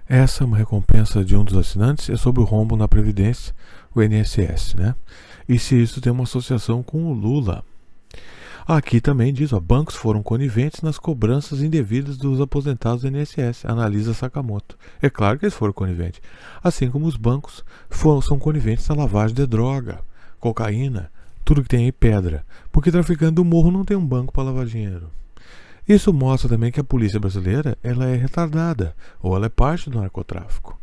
Essa é uma recompensa de um dos assinantes, é sobre o rombo na Previdência, o INSS, né? E se isso tem uma associação com o Lula. Aqui também diz, bancos foram coniventes nas cobranças indevidas dos aposentados do INSS, analisa Sakamoto. É claro que eles foram coniventes. Assim como os bancos são coniventes na lavagem de droga, cocaína, tudo que tem aí pedra. Porque traficante do morro não tem um banco para lavar dinheiro. Isso mostra também que a polícia brasileira ela é retardada, ou ela é parte do narcotráfico.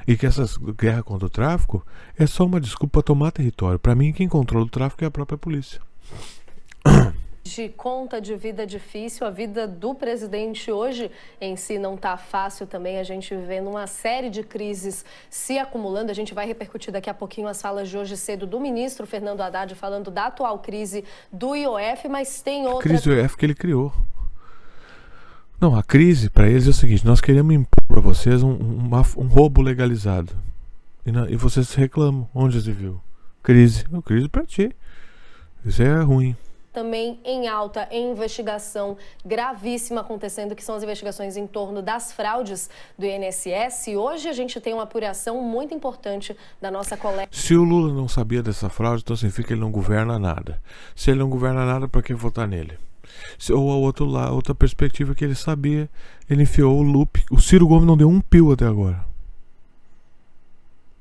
E que essa guerra contra o tráfico é só uma desculpa para tomar território. Para mim, quem controla o tráfico é a própria polícia. De conta de vida difícil, a vida do presidente hoje em si não está fácil também, a gente vivendo uma série de crises se acumulando. A gente vai repercutir daqui a pouquinho as falas de hoje cedo do ministro Fernando Haddad falando da atual crise do IOF, mas tem outra... A crise do IOF que ele criou. Não, a crise para eles é o seguinte, nós queremos impor para vocês um roubo legalizado. E vocês reclamam, onde se viu? Crise para ti. Isso é ruim. Também em alta em investigação gravíssima acontecendo, que são as investigações em torno das fraudes do INSS. E hoje a gente tem uma apuração muito importante da nossa colega. Se o Lula não sabia dessa fraude, então significa que ele não governa nada. Se ele não governa nada, para que votar nele? Ou a outra perspectiva que ele sabia, ele enfiou o loop. O Ciro Gomes não deu um pio até agora.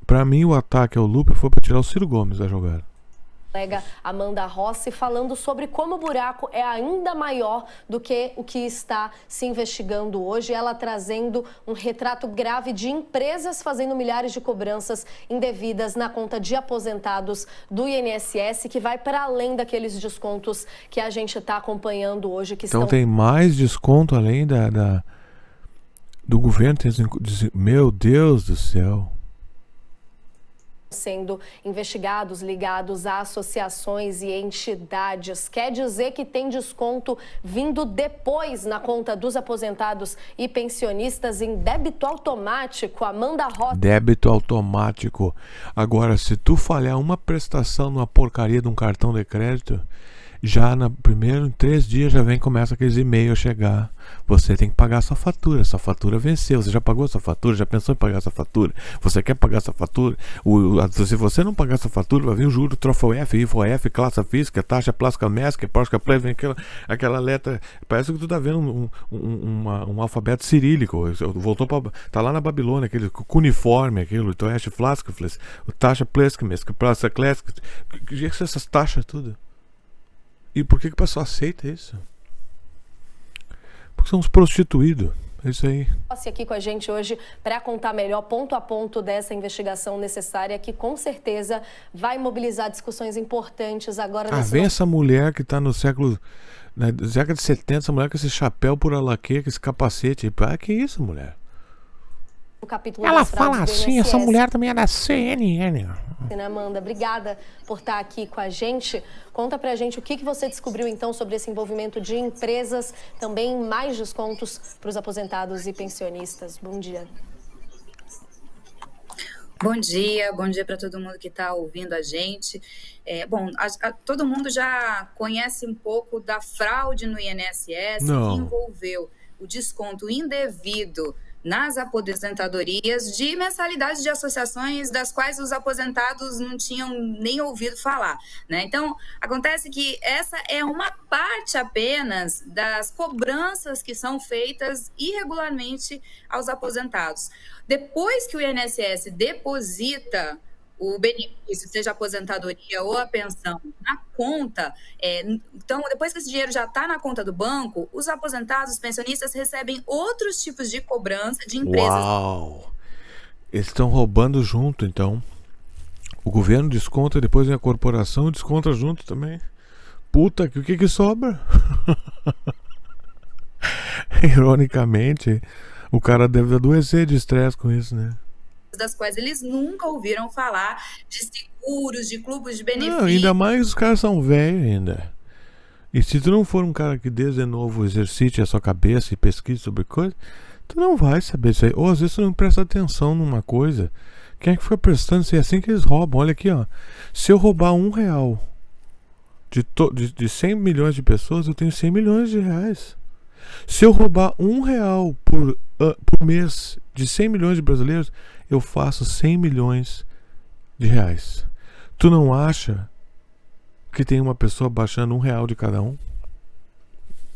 Para mim, o ataque ao loop foi para tirar o Ciro Gomes da jogada. Colega Amanda Rossi falando sobre como o buraco é ainda maior do que o que está se investigando hoje. Ela trazendo um retrato grave de empresas fazendo milhares de cobranças indevidas na conta de aposentados do INSS, que vai para além daqueles descontos que a gente está acompanhando hoje. Então tem mais desconto além do governo. Meu Deus do céu. Sendo investigados ligados a associações e entidades. Quer dizer que tem desconto vindo depois na conta dos aposentados e pensionistas em débito automático. Amanda Rossi. Débito automático. Agora, se tu falhar uma prestação numa porcaria de um cartão de crédito, já em 3 dias começa aqueles e-mails a chegar. Você tem que pagar a sua fatura venceu, você já pagou a sua fatura, já pensou em pagar essa fatura, você quer pagar essa fatura, se você não pagar essa fatura, vai vir o juro, troféu F, IFO F, classe física, taxa plástica MESC, Porsche Play, vem aquela letra, parece que tu tá vendo um alfabeto cirílico, voltou tá lá na Babilônia, aquele cuneiforme, aquilo, então Flascafles, o taxa plástica, praça clássica, que essas taxas tudo. E por que o pessoal aceita isso? Porque são os prostituídos. É isso aí. Aqui com a gente hoje para contar melhor ponto a ponto dessa investigação necessária que com certeza vai mobilizar discussões importantes agora. Vem essa mulher que está no século, na década de 70, essa mulher com esse chapéu por alaquê, com esse capacete. Que isso, mulher? O capítulo ela fala assim, essa mulher também é da CNN. Amanda, obrigada por estar aqui com a gente. Conta pra gente o que você descobriu então sobre esse envolvimento de empresas, também mais descontos para os aposentados e pensionistas. Bom dia. Bom dia para todo mundo que está ouvindo a gente. Todo mundo já conhece um pouco da fraude no INSS que envolveu o desconto indevido nas aposentadorias de mensalidades de associações das quais os aposentados não tinham nem ouvido falar, né? Então, acontece que essa é uma parte apenas das cobranças que são feitas irregularmente aos aposentados. Depois que o INSS deposita o benefício, seja a aposentadoria ou a pensão, na conta, então, depois que esse dinheiro já está na conta do banco, os aposentados, os pensionistas recebem outros tipos de cobrança de empresas. Uau! Eles estão roubando junto, então. O governo desconta, depois vem a corporação e desconta junto também. Puta, o que sobra? Ironicamente, o cara deve adoecer de estresse com isso, né? Das quais eles nunca ouviram falar, de seguros, de clubes de benefícios. Ainda mais os caras são velhos ainda. E se tu não for um cara que desde novo exercite a sua cabeça e pesquise sobre coisa, tu não vai saber isso aí. Ou às vezes tu não presta atenção numa coisa. Quem é que fica prestando isso? É assim que eles roubam. Olha aqui, ó. Se eu roubar R$1 de 100 milhões de pessoas, eu tenho 100 milhões de reais. Se eu roubar R$1 por mês de 100 milhões de brasileiros, eu faço 100 milhões de reais. Tu não acha que tem uma pessoa baixando R$1 de cada um?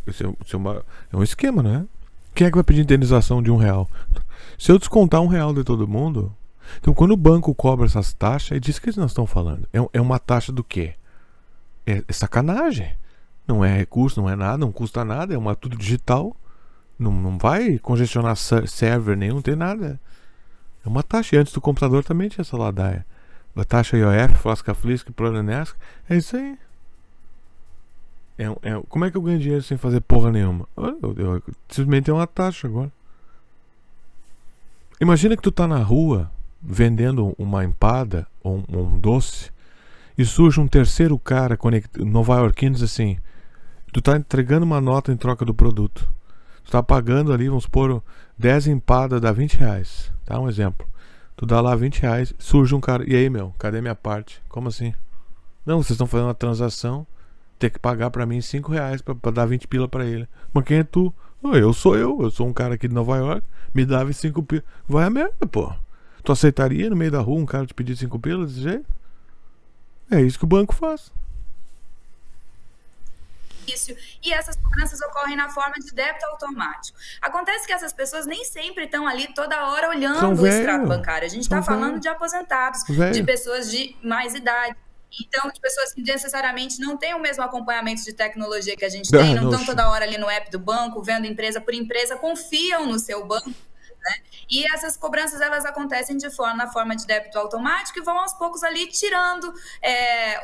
Isso é um esquema, né? Quem é que vai pedir indenização de R$1? Se eu descontar R$1 de todo mundo... Então, quando o banco cobra essas taxas, é disso que eles não estão falando. É uma taxa do quê? É sacanagem. Não é recurso, não é nada, não custa nada, é tudo digital. Não vai congestionar server nenhum, não tem nada. É uma taxa. E antes do computador também tinha essa ladaia. A taxa IOF, Flasca Flisc, Pronanesca. É isso aí. Como é que eu ganho dinheiro sem fazer porra nenhuma? Eu simplesmente é uma taxa agora. Imagina que tu tá na rua vendendo uma empada ou um doce e surge um terceiro cara nova-iorquino e diz assim: tu tá entregando uma nota em troca do produto, tu tá pagando ali, vamos supor, 10 empadas dá R$20, tá? Um exemplo. Tu dá lá R$20, surge um cara: e aí, meu, cadê minha parte? Como assim? Não, vocês estão fazendo uma transação, tem que pagar pra mim R$5 pra dar 20 pila pra ele. Mas quem é tu? Eu sou um cara aqui de Nova York, me dava 5 pila. Vai a merda, pô. Tu aceitaria no meio da rua um cara te pedir 5 pila desse jeito? É isso que o banco faz. E essas cobranças ocorrem na forma de débito automático. Acontece que essas pessoas nem sempre estão ali toda hora olhando o extrato bancário. A gente está falando de aposentados, de pessoas de mais idade. Então, de pessoas que necessariamente não têm o mesmo acompanhamento de tecnologia que a gente tem, não estão toda hora ali no app do banco, vendo empresa por empresa, confiam no seu banco. Né? E essas cobranças, elas acontecem na forma de débito automático e vão aos poucos ali tirando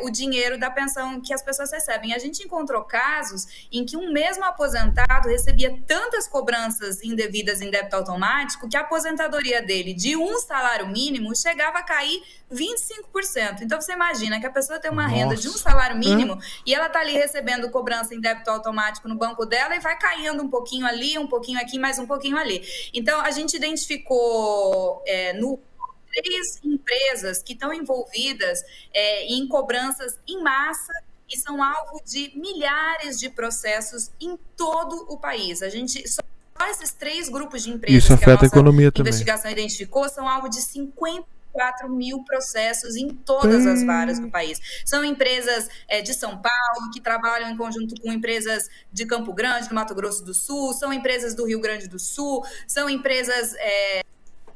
o dinheiro da pensão que as pessoas recebem. A gente encontrou casos em que um mesmo aposentado recebia tantas cobranças indevidas em débito automático que a aposentadoria dele de um salário mínimo chegava a cair 25%. Então você imagina que a pessoa tem uma renda de um salário mínimo e ela está ali recebendo cobrança em débito automático no banco dela e vai caindo um pouquinho ali, um pouquinho aqui, mais um pouquinho ali. Então a gente identificou 3 empresas que estão envolvidas em cobranças em massa e são alvo de milhares de processos em todo o país. Só esses 3 grupos de empresas isso afeta que a economia investigação também identificou são alvo de 54 mil processos em todas as varas do país. São empresas de São Paulo, que trabalham em conjunto com empresas de Campo Grande, do Mato Grosso do Sul, são empresas do Rio Grande do Sul, são empresas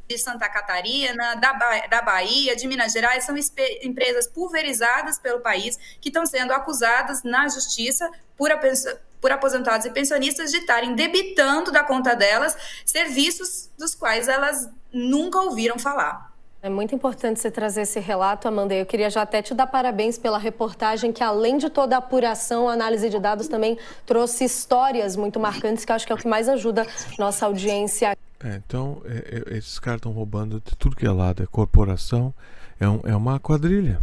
de Santa Catarina, da Bahia, de Minas Gerais, são empresas pulverizadas pelo país que estão sendo acusadas na justiça por aposentados e pensionistas de estarem debitando da conta delas serviços dos quais elas nunca ouviram falar. É muito importante você trazer esse relato, Amanda. Eu queria já até te dar parabéns pela reportagem, que além de toda a apuração, a análise de dados também trouxe histórias muito marcantes, que eu acho que é o que mais ajuda nossa audiência. Então, esses caras estão roubando de tudo que é lado. É corporação, é uma quadrilha.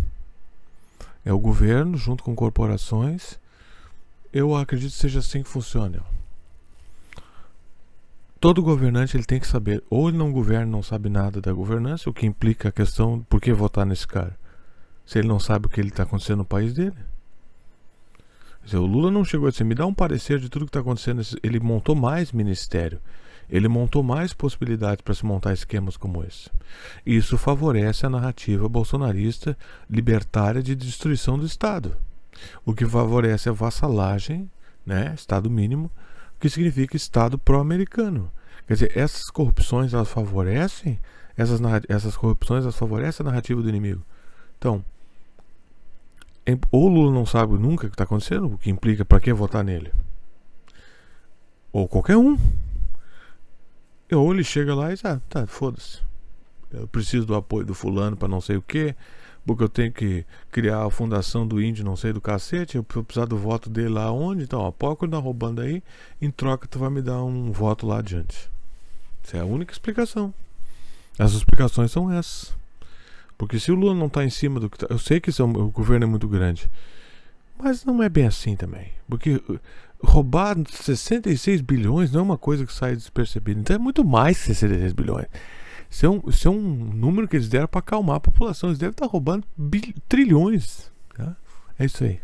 É o governo junto com corporações. Eu acredito que seja assim que funciona. Todo governante ele tem que saber, ou ele não governa, não sabe nada da governança, o que implica a questão de por que votar nesse cara, se ele não sabe o que está acontecendo no país dele. Quer dizer, o Lula não chegou a dizer, me dá um parecer de tudo que está acontecendo. Ele montou mais ministério, ele montou mais possibilidades para se montar esquemas como esse. Isso favorece a narrativa bolsonarista libertária de destruição do Estado, o que favorece a vassalagem, né, Estado mínimo, que significa Estado pró-americano. Quer dizer, essas corrupções elas favorecem a narrativa do inimigo. Então, ou o Lula não sabe nunca o que está acontecendo, o que implica para que votar nele, ou qualquer um, ou ele chega lá e diz, tá, foda-se, eu preciso do apoio do fulano para não sei o que, porque eu tenho que criar a fundação do índio não sei do cacete, eu vou precisar do voto dele lá onde, então pode continuar roubando aí, em troca tu vai me dar um voto lá adiante. Essa é a única explicação. As explicações são essas. Porque se o Lula não está em cima do que tá, eu sei que o governo é muito grande, mas não é bem assim também, porque roubar 66 bilhões não é uma coisa que sai despercebida, então é muito mais que 66 bilhões. Isso é um número que eles deram para acalmar a população. Eles devem estar roubando trilhões. Tá? É isso aí.